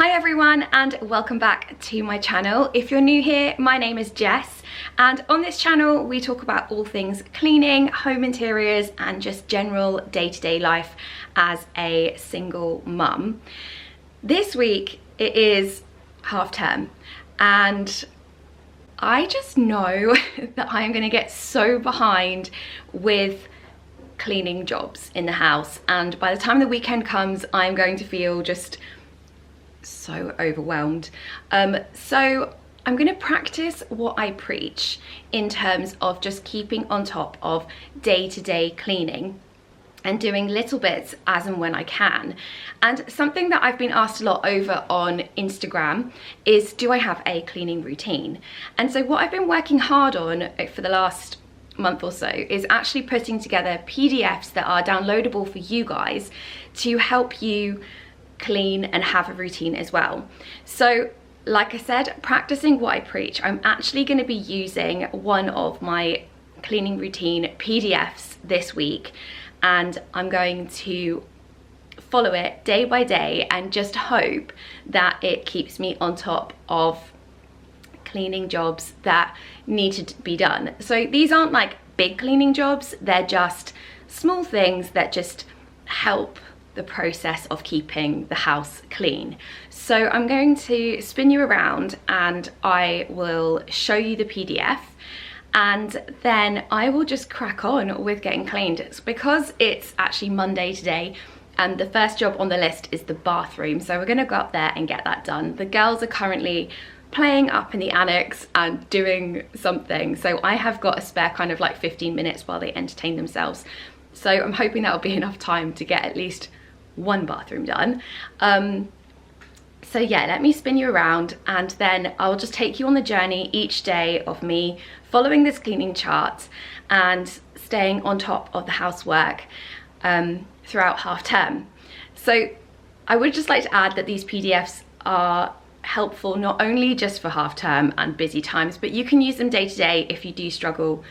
Hi everyone and welcome back to my channel. If you're new here, my name is Jess and on this channel we talk about all things cleaning, home interiors and just general day-to-day life as a single mum. This week it is half term and I just know that I am going to get so behind with cleaning jobs in the house, and by the time the weekend comes I'm going to feel just so overwhelmed. So I'm going to practice what I preach in terms of just keeping on top of day-to-day cleaning and doing little bits as and when I can. And something that I've been asked a lot over on Instagram is, do I have a cleaning routine? And so what I've been working hard on for the last month or so is actually putting together PDFs that are downloadable for you guys to help you clean and have a routine as well. So like I said, practicing what I preach, I'm actually going to be using one of my cleaning routine PDFs this week, and I'm going to follow it day by day and just hope that it keeps me on top of cleaning jobs that need to be done. So these aren't like big cleaning jobs, they're just small things that just help the process of keeping the house clean. So I'm going to spin you around and I will show you the PDF, and then I will just crack on with getting cleaned. It's because it's actually Monday today and the first job on the list is the bathroom, so we're going to go up there and get that done. The girls are currently playing up in the annex and doing something, so I have got a spare kind of like 15 minutes while they entertain themselves, so I'm hoping that'll be enough time to get at least one bathroom done. So yeah, let me spin you around and then I'll just take you on the journey each day of me following this cleaning chart and staying on top of the housework throughout half term. So I would just like to add that these PDFs are helpful not only just for half term and busy times, but you can use them day to day if you do struggle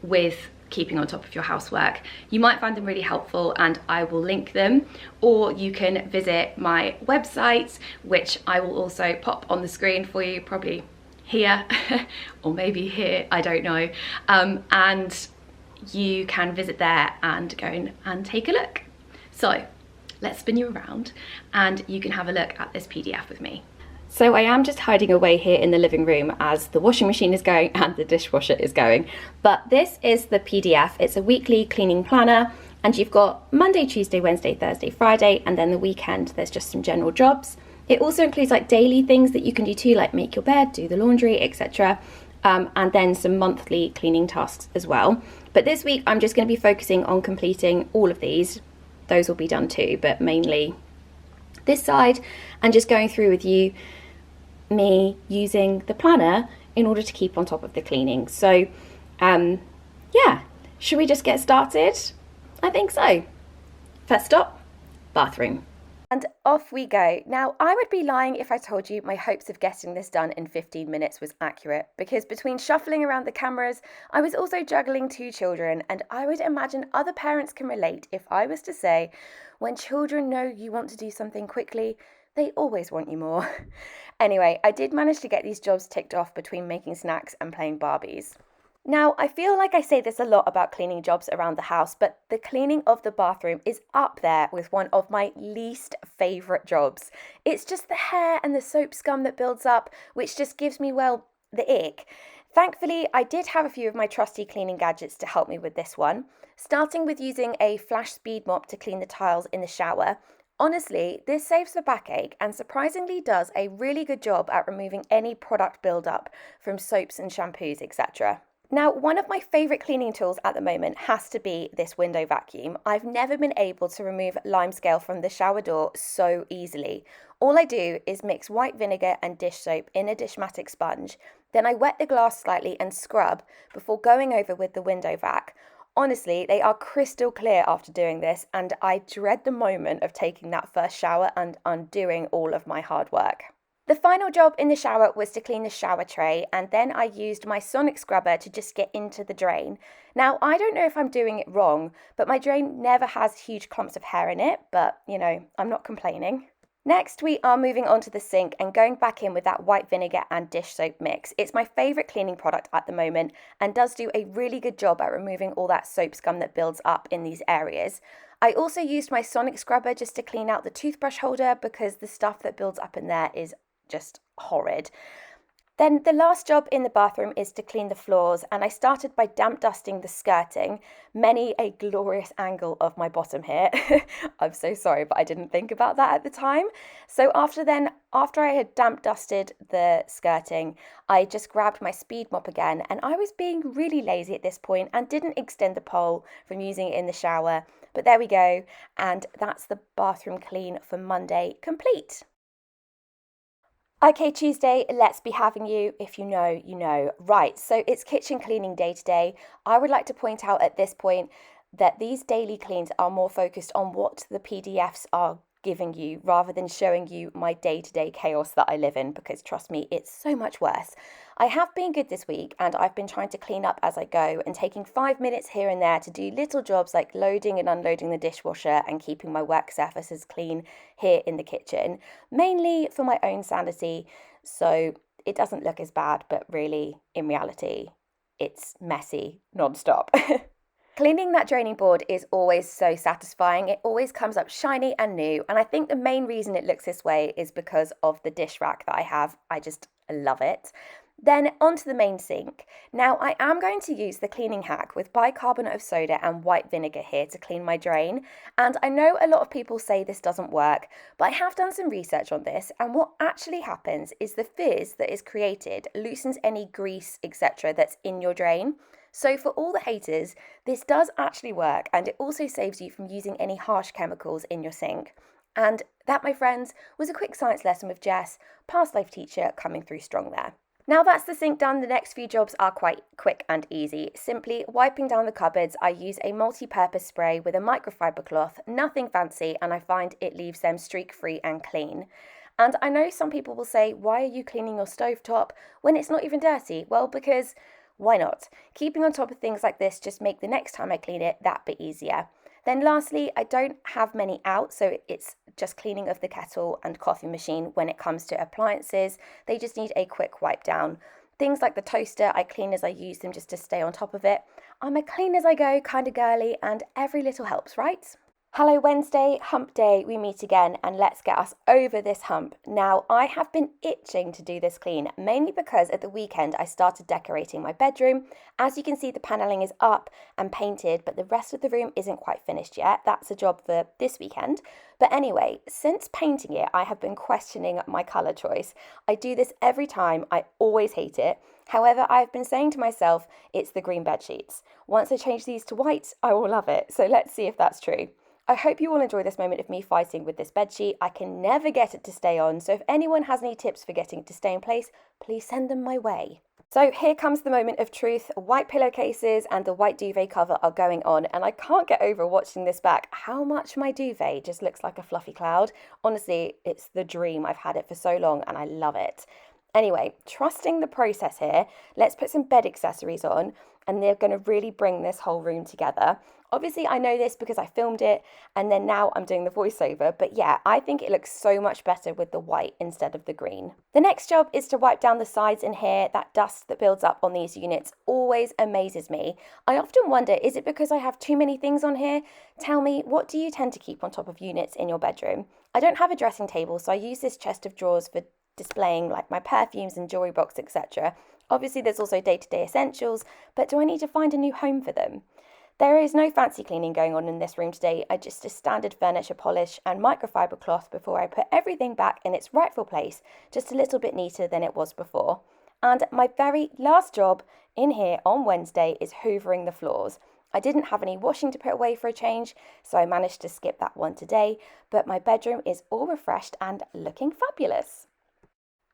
with keeping on top of your housework. You might find them really helpful and I will link them, or you can visit my website, which I will also pop on the screen for you, probably here or maybe here, I don't know, and you can visit there and go and take a look. So let's spin you around and you can have a look at this PDF with me. So I am just hiding away here in the living room as the washing machine is going and the dishwasher is going. But this is the PDF. It's a weekly cleaning planner and you've got Monday, Tuesday, Wednesday, Thursday, Friday, and then the weekend there's just some general jobs. It also includes like daily things that you can do too, like make your bed, do the laundry, etc. And then some monthly cleaning tasks as well. But this week I'm just going to be focusing on completing all of these. Those will be done too, but mainly this side, and just going through with you me using the planner in order to keep on top of the cleaning. So yeah, should we just get started? I think so. First stop, bathroom. And off we go. Now, I would be lying if I told you my hopes of getting this done in 15 minutes was accurate, because between shuffling around the cameras, I was also juggling 2 children, and I would imagine other parents can relate if I was to say, when children know you want to do something quickly, they always want you more. Anyway, I did manage to get these jobs ticked off between making snacks and playing Barbies. Now, I feel like I say this a lot about cleaning jobs around the house, but the cleaning of the bathroom is up there with one of my least favourite jobs. It's just the hair and the soap scum that builds up, which just gives me, well, the ick. Thankfully, I did have a few of my trusty cleaning gadgets to help me with this one, starting with using a flash speed mop to clean the tiles in the shower. Honestly, this saves the backache and surprisingly does a really good job at removing any product buildup from soaps and shampoos, etc. Now, one of my favourite cleaning tools at the moment has to be this window vacuum. I've never been able to remove limescale from the shower door so easily. All I do is mix white vinegar and dish soap in a Dishmatic sponge, then I wet the glass slightly and scrub before going over with the window vac. Honestly, they are crystal clear after doing this, and I dread the moment of taking that first shower and undoing all of my hard work. The final job in the shower was to clean the shower tray, and then I used my sonic scrubber to just get into the drain. Now, I don't know if I'm doing it wrong, but my drain never has huge clumps of hair in it, but, you know, I'm not complaining. Next, we are moving on to the sink and going back in with that white vinegar and dish soap mix. It's my favourite cleaning product at the moment and does do a really good job at removing all that soap scum that builds up in these areas. I also used my sonic scrubber just to clean out the toothbrush holder because the stuff that builds up in there is just horrid. Then the last job in the bathroom is to clean the floors, and I started by damp dusting the skirting. Many a glorious angle of my bottom here. I'm so sorry, but I didn't think about that at the time. So after I had damp dusted the skirting, I just grabbed my speed mop again, and I was being really lazy at this point and didn't extend the pole from using it in the shower. But there we go, and that's the bathroom clean for Monday complete. Okay, Tuesday, let's be having you. If you know, you know. Right, so it's kitchen cleaning day today. I would like to point out at this point that these daily cleans are more focused on what the PDFs are giving you rather than showing you my day-to-day chaos that I live in, because trust me, it's so much worse. I have been good this week and I've been trying to clean up as I go and taking 5 minutes here and there to do little jobs like loading and unloading the dishwasher and keeping my work surfaces clean here in the kitchen, mainly for my own sanity, so it doesn't look as bad, but really, in reality, it's messy non-stop. Cleaning that draining board is always so satisfying. It always comes up shiny and new, and I think the main reason it looks this way is because of the dish rack that I have. I just love it. Then onto the main sink. Now I am going to use the cleaning hack with bicarbonate of soda and white vinegar here to clean my drain, and I know a lot of people say this doesn't work, but I have done some research on this, and what actually happens is the fizz that is created loosens any grease, etc. that's in your drain. So for all the haters, this does actually work, and it also saves you from using any harsh chemicals in your sink. And that, my friends, was a quick science lesson with Jess, past life teacher, coming through strong there. Now that's the sink done, the next few jobs are quite quick and easy. Simply wiping down the cupboards, I use a multi-purpose spray with a microfiber cloth, nothing fancy, and I find it leaves them streak-free and clean. And I know some people will say, why are you cleaning your stovetop when it's not even dirty? Well, because why not? Keeping on top of things like this just make the next time I clean it that bit easier. Then lastly, I don't have many out, so it's just cleaning of the kettle and coffee machine when it comes to appliances. They just need a quick wipe down. Things like the toaster, I clean as I use them just to stay on top of it. I'm a clean as I go kind of girly, and every little helps, right? Hello Wednesday, hump day, we meet again, and let's get us over this hump. Now, I have been itching to do this clean, mainly because at the weekend I started decorating my bedroom. As you can see, the panelling is up and painted, but the rest of the room isn't quite finished yet. That's a job for this weekend. But anyway, since painting it, I have been questioning my colour choice. I do this every time, I always hate it. However, I've been saying to myself, it's the green bed sheets. Once I change these to white, I will love it. So let's see if that's true. I hope you all enjoy this moment of me fighting with this bedsheet. I can never get it to stay on, so if anyone has any tips for getting it to stay in place, please send them my way. So here comes the moment of truth. White pillowcases and the white duvet cover are going on, and I can't get over watching this back how much my duvet just looks like a fluffy cloud. Honestly, it's the dream. I've had it for so long and I love it. Anyway, trusting the process here, let's put some bed accessories on, and they're going to really bring this whole room together. Obviously, I know this because I filmed it, and then now I'm doing the voiceover, but yeah, I think it looks so much better with the white instead of the green. The next job is to wipe down the sides in here. That dust that builds up on these units always amazes me. I often wonder, is it because I have too many things on here? Tell me, what do you tend to keep on top of units in your bedroom? I don't have a dressing table, so I use this chest of drawers for displaying like my perfumes and jewelry box, etc. Obviously, there's also day-to-day essentials, but do I need to find a new home for them? There is no fancy cleaning going on in this room today. I just a standard furniture polish and microfiber cloth before I put everything back in its rightful place, just a little bit neater than it was before. And my very last job in here on Wednesday is hoovering the floors. I didn't have any washing to put away for a change, so I managed to skip that one today, but my bedroom is all refreshed and looking fabulous.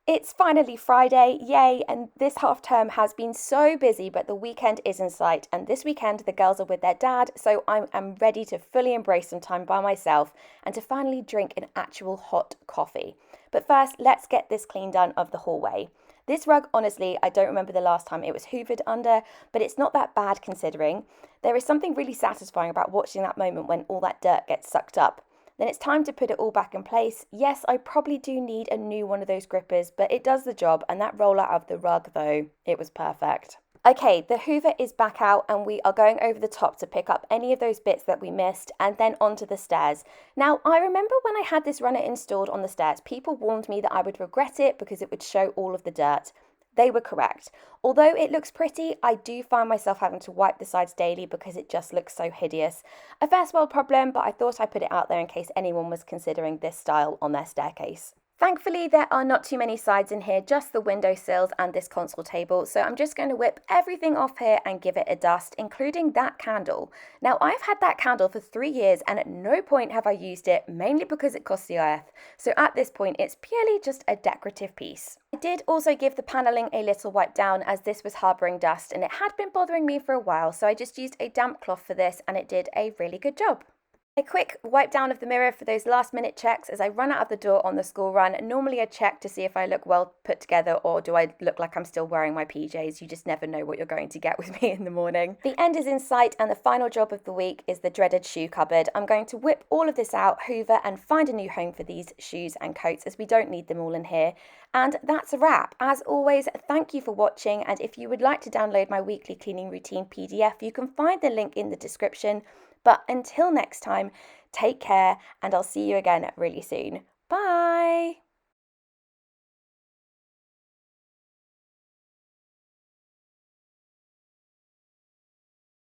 It's finally Friday, yay, and this half term has been so busy, but the weekend is in sight, and this weekend the girls are with their dad, so I'm ready to fully embrace some time by myself and to finally drink an actual hot coffee. But first, let's get this clean done of the hallway. This rug, honestly, I don't remember the last time it was hoovered under, but it's not that bad considering. There is something really satisfying about watching that moment when all that dirt gets sucked up. Then it's time to put it all back in place. Yes, I probably do need a new one of those grippers, but it does the job. And that roll out of the rug though, it was perfect. Okay, the Hoover is back out and we are going over the top to pick up any of those bits that we missed and then onto the stairs. Now, I remember when I had this runner installed on the stairs, people warned me that I would regret it because it would show all of the dirt. They were correct. Although it looks pretty, I do find myself having to wipe the sides daily because it just looks so hideous. A first world problem, but I thought I'd put it out there in case anyone was considering this style on their staircase. Thankfully, there are not too many sides in here, just the windowsills and this console table, so I'm just going to whip everything off here and give it a dust, including that candle. Now, I've had that candle for 3 years and at no point have I used it, mainly because it costs the earth. So at this point, it's purely just a decorative piece. I did also give the panelling a little wipe down as this was harbouring dust and it had been bothering me for a while, so I just used a damp cloth for this and it did a really good job. A quick wipe down of the mirror for those last minute checks as I run out of the door on the school run. Normally I check to see if I look well put together or do I look like I'm still wearing my PJs. You just never know what you're going to get with me in the morning. The end is in sight and the final job of the week is the dreaded shoe cupboard. I'm going to whip all of this out, hoover and find a new home for these shoes and coats as we don't need them all in here. And that's a wrap. As always, thank you for watching, and if you would like to download my weekly cleaning routine PDF, you can find the link in the description. But until next time, take care and I'll see you again really soon. Bye!